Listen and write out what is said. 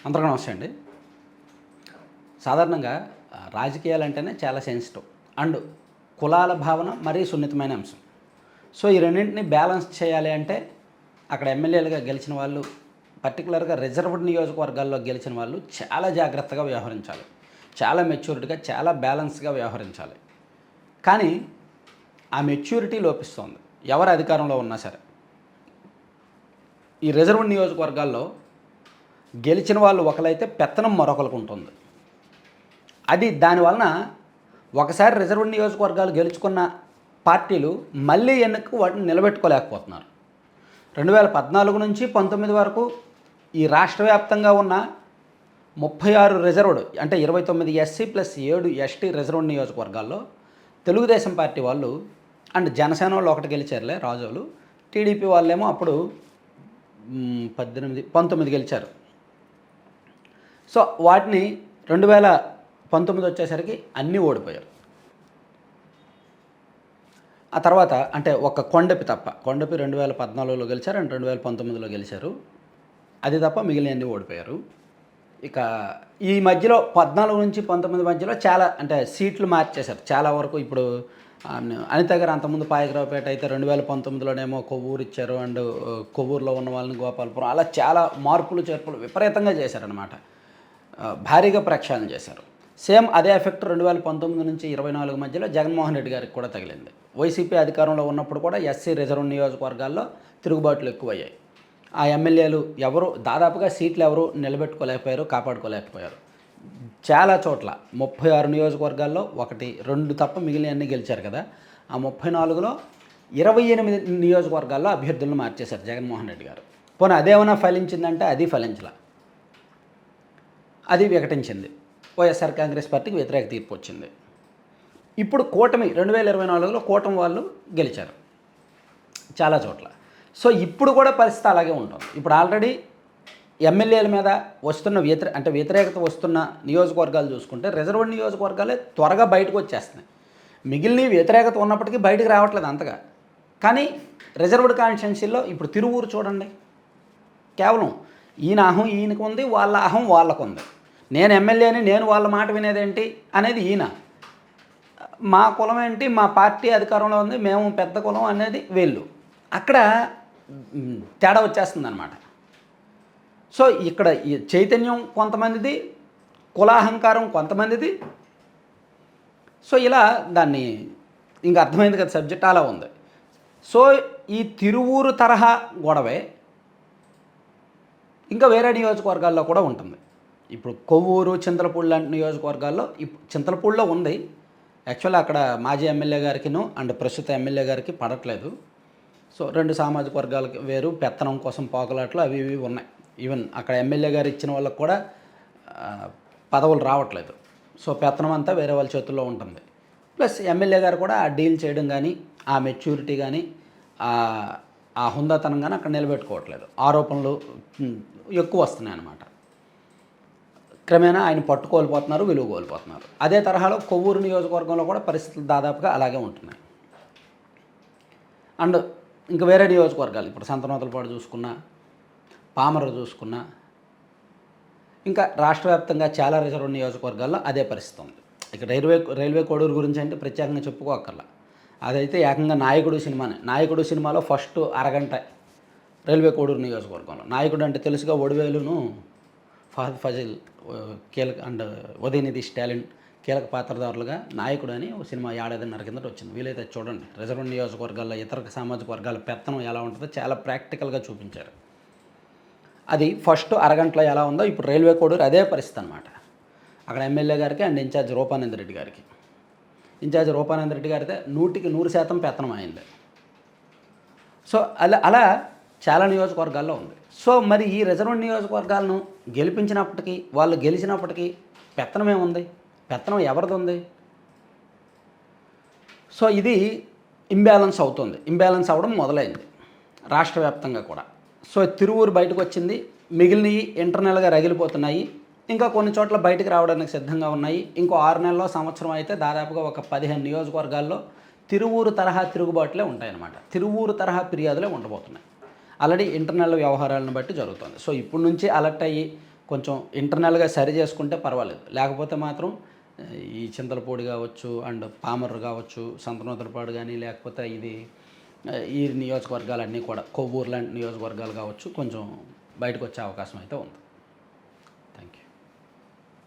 అందరికీ నమస్తే అండి. సాధారణంగా రాజకీయాలంటేనే చాలా సెన్సిటివ్ అండ్ కులాల భావన మరీ సున్నితమైన అంశం. సో ఈ రెండింటిని బ్యాలెన్స్ చేయాలి అంటే అక్కడ ఎమ్మెల్యేలుగా గెలిచిన వాళ్ళు, పర్టికులర్గా రిజర్వ్డ్ నియోజకవర్గాల్లో గెలిచిన వాళ్ళు చాలా జాగ్రత్తగా వ్యవహరించాలి. చాలా మెచ్యూరిటీగా, చాలా బ్యాలెన్స్గా వ్యవహరించాలి. కానీ ఆ మెచ్యూరిటీ లోపిస్తోంది ఎవరు అధికారంలో ఉన్నా సరే. ఈ రిజర్వ్డ్ నియోజకవర్గాల్లో గెలిచిన వాళ్ళు ఒకరైతే పెత్తనం మరొకరికి ఉంటుంది. అది దానివలన ఒకసారి రిజర్వ్డ్ నియోజకవర్గాలు గెలుచుకున్న పార్టీలు మళ్ళీ ఎన్నికకు వాటిని నిలబెట్టుకోలేకపోతున్నారు. 2014 నుంచి 19 వరకు ఈ రాష్ట్ర వ్యాప్తంగా ఉన్న 36 రిజర్వ్డ్ అంటే 29 ఎస్సీ ప్లస్ 7 ఎస్టీ రిజర్వ్డ్ నియోజకవర్గాల్లో తెలుగుదేశం పార్టీ వాళ్ళు అండ్ జనసేన వాళ్ళు ఒకటి గెలిచారులే రాజోలు, టీడీపీ వాళ్ళేమో అప్పుడు 19 గెలిచారు. సో వాటిని 2019 వచ్చేసరికి అన్నీ ఓడిపోయారు. ఆ తర్వాత అంటే ఒక కొండపి తప్ప, కొండపి 2014లో గెలిచారు అండ్ 2019లో గెలిచారు. అది తప్ప మిగిలినవన్నీ ఓడిపోయారు. ఇక ఈ మధ్యలో 14 నుంచి 19 మధ్యలో చాలా అంటే సీట్లు మార్చేశారు చాలా వరకు. ఇప్పుడు అనిత గారు అంతకుముందు పాయకరావుపేట అయితే 2019లోనేమో కొవ్వూరు ఇచ్చారు అండ్ కొవ్వూరులో ఉన్న వాళ్ళని గోపాలపురం, అలా చాలా మార్పులు చేర్పులు విపరీతంగా చేశారనమాట. భారీగా ప్రక్షాళన చేశారు. సేమ్ అదే ఎఫెక్ట్ 2019 నుంచి 24 మధ్యలో జగన్మోహన్ రెడ్డి గారికి కూడా తగిలింది. వైసీపీ అధికారంలో ఉన్నప్పుడు కూడా ఎస్సీ రిజర్వ్ నియోజకవర్గాల్లో తిరుగుబాట్లు ఎక్కువయ్యాయి. ఆ ఎమ్మెల్యేలు ఎవరు దాదాపుగా సీట్లు ఎవరు నిలబెట్టుకోలేకపోయారు, కాపాడుకోలేకపోయారు. చాలా చోట్ల 36 నియోజకవర్గాల్లో 1, 2 తప్ప మిగిలినవన్నీ గెలిచారు కదా. ఆ 34లో 28 నియోజకవర్గాల్లో అభ్యర్థులను మార్చేశారు జగన్మోహన్ రెడ్డి గారు. పోనీ అదేమైనా ఫలించిందంటే అది ఫలించలా, అది వికటించింది. వైఎస్ఆర్ కాంగ్రెస్ పార్టీకి వ్యతిరేక తీర్పు వచ్చింది. ఇప్పుడు కూటమి 2024లో కూటమి వాళ్ళు గెలిచారు చాలా చోట్ల. సో ఇప్పుడు కూడా పరిస్థితి అలాగే ఉంటుంది. ఇప్పుడు ఆల్రెడీ ఎమ్మెల్యేల మీద వస్తున్న వ్యతిరేకత వస్తున్న నియోజకవర్గాలు చూసుకుంటే రిజర్వ్డ్ నియోజకవర్గాలే త్వరగా బయటకు వచ్చేస్తున్నాయి. మిగిలిన వ్యతిరేకత ఉన్నప్పటికీ బయటకు రావట్లేదు అంతగా. కానీ రిజర్వ్డ్ కాన్స్టిట్యున్సీలో ఇప్పుడు తిరువూరు చూడండి, కేవలం ఈయన అహం ఈయనకు ఉంది, వాళ్ళ అహం వాళ్ళకు ఉంది. నేను ఎమ్మెల్యేని, నేను వాళ్ళ మాట వినేదేంటి అనేది ఈయన. మా కులం ఏంటి, మా పార్టీ అధికారంలో ఉంది, మేము పెద్ద కులం అనేది వీళ్ళు. అక్కడ తేడా వచ్చేస్తుంది అన్నమాట. సో ఇక్కడ చైతన్యం కొంతమందిది, కులాహంకారం కొంతమందిది. సో ఇలా దాన్ని ఇంకా అర్థమైంది కదా, సబ్జెక్ట్ అలా ఉంది. సో ఈ తిరువూరు తరహా గొడవే ఇంకా వేరే నియోజకవర్గాల్లో కూడా ఉంటుంది. ఇప్పుడు కొవ్వూరు, చింతలపూడి లాంటి నియోజకవర్గాల్లో చింతలపూడిలో ఉంది. యాక్చువల్లీ అక్కడ మాజీ ఎమ్మెల్యే గారికిను అండ్ ప్రస్తుత ఎమ్మెల్యే గారికి పడట్లేదు. సో 2 సామాజిక వర్గాలకి వేరు, పెత్తనం కోసం పోకలాట్లు అవి ఇవి ఉన్నాయి. ఈవెన్ అక్కడ ఎమ్మెల్యే గారు ఇచ్చిన వాళ్ళకు కూడా పదవులు రావట్లేదు. సో పెత్తనం అంతా వేరే వాళ్ళ చేతుల్లో ఉంటుంది. ప్లస్ ఎమ్మెల్యే గారు కూడా ఆ డీల్ చేయడం కానీ, ఆ మెచ్యూరిటీ కానీ, ఆ హుందాతనం కానీ అక్కడ నిలబెట్టుకోవట్లేదు. ఆరోపణలు ఎక్కువ వస్తున్నాయి అన్నమాట. క్రమేణా ఆయన పట్టుకోల్పోతున్నారు, విలువ కోల్పోతున్నారు. అదే తరహాలో కొవ్వూరు నియోజకవర్గంలో కూడా పరిస్థితులు దాదాపుగా అలాగే ఉంటున్నాయి. అండ్ ఇంకా వేరే నియోజకవర్గాలు ఇప్పుడు సంతనూతలపాడు చూసుకున్నా, పామరు చూసుకున్నా, ఇంకా రాష్ట్ర వ్యాప్తంగా చాలా రిజర్వ్ నియోజకవర్గాల్లో అదే పరిస్థితి ఉంది. ఇక రైల్వే కోడూరు గురించి అంటే ప్రత్యేకంగా చెప్పుకోక్కర్లా. అదైతే ఏకంగా నాయకుడు సినిమాలో ఫస్ట్ అరగంట రైల్వే కోడూరు నియోజకవర్గంలో. నాయకుడు అంటే తెలుసుగా, ఒడివేలును ఫహద్ ఫజిల్ కీలక అండ్ ఉదయనిధి స్టాలిన్ కీలక పాత్రధారులుగా నాయకుడు అని ఒక సినిమా 7.5 కిందట వచ్చింది. వీలైతే చూడండి. రిజర్వ్ నియోజకవర్గాల్లో ఇతర సామాజిక వర్గాల పెత్తనం ఎలా ఉంటుందో చాలా ప్రాక్టికల్గా చూపించారు. అది ఫస్ట్ అరగంటలో ఎలా ఉందో ఇప్పుడు రైల్వే కోడూరు అదే పరిస్థితి అనమాట. అక్కడ ఎమ్మెల్యే గారికి అండ్ ఇన్ఛార్జ్ రూపానంద రెడ్డి గారికి. ఇన్ఛార్జ్ రూపానంద రెడ్డి గారితే 100% పెత్తనం అయింది. సో అలా చాలా నియోజకవర్గాల్లో ఉంది. సో మరి ఈ రిజర్వ్ నియోజకవర్గాలను గెలిపించినప్పటికీ, వాళ్ళు గెలిచినప్పటికీ పెత్తనం ఏముంది, పెత్తనం ఎవరిది ఉంది? సో ఇది ఇంబ్యాలెన్స్ అవుతుంది. ఇంబ్యాలెన్స్ అవ్వడం మొదలైంది రాష్ట్ర వ్యాప్తంగా కూడా. సో తిరువూరు బయటకు వచ్చింది, మిగిలినవి ఇంటర్నల్గా రగిలిపోతున్నాయి. ఇంకా కొన్ని చోట్ల బయటకు రావడానికి సిద్ధంగా ఉన్నాయి. ఇంకో 6 నెలల్లో, సంవత్సరం అయితే దాదాపుగా ఒక 15 నియోజకవర్గాల్లో తిరువూరు తరహా తిరుగుబాట్లే ఉంటాయన్నమాట. తిరువూరు తరహా ఫిర్యాదులే ఉండబోతున్నాయి. ఆల్రెడీ ఇంటర్నల్ వ్యవహారాలను బట్టి జరుగుతుంది. సో ఇప్పుడు నుంచి అలర్ట్ అయ్యి కొంచెం ఇంటర్నల్గా సరి చేసుకుంటే పర్వాలేదు. లేకపోతే మాత్రం ఈ చింతలపూడి కావచ్చు అండ్ పామర్రు కావచ్చు, సంతనూతలపాడు కానీ లేకపోతే ఇది ఈ నియోజకవర్గాలన్నీ కూడా కొవ్వూరు లాంటి నియోజకవర్గాలు కావచ్చు కొంచెం బయటకు వచ్చే అవకాశం అయితే ఉంది.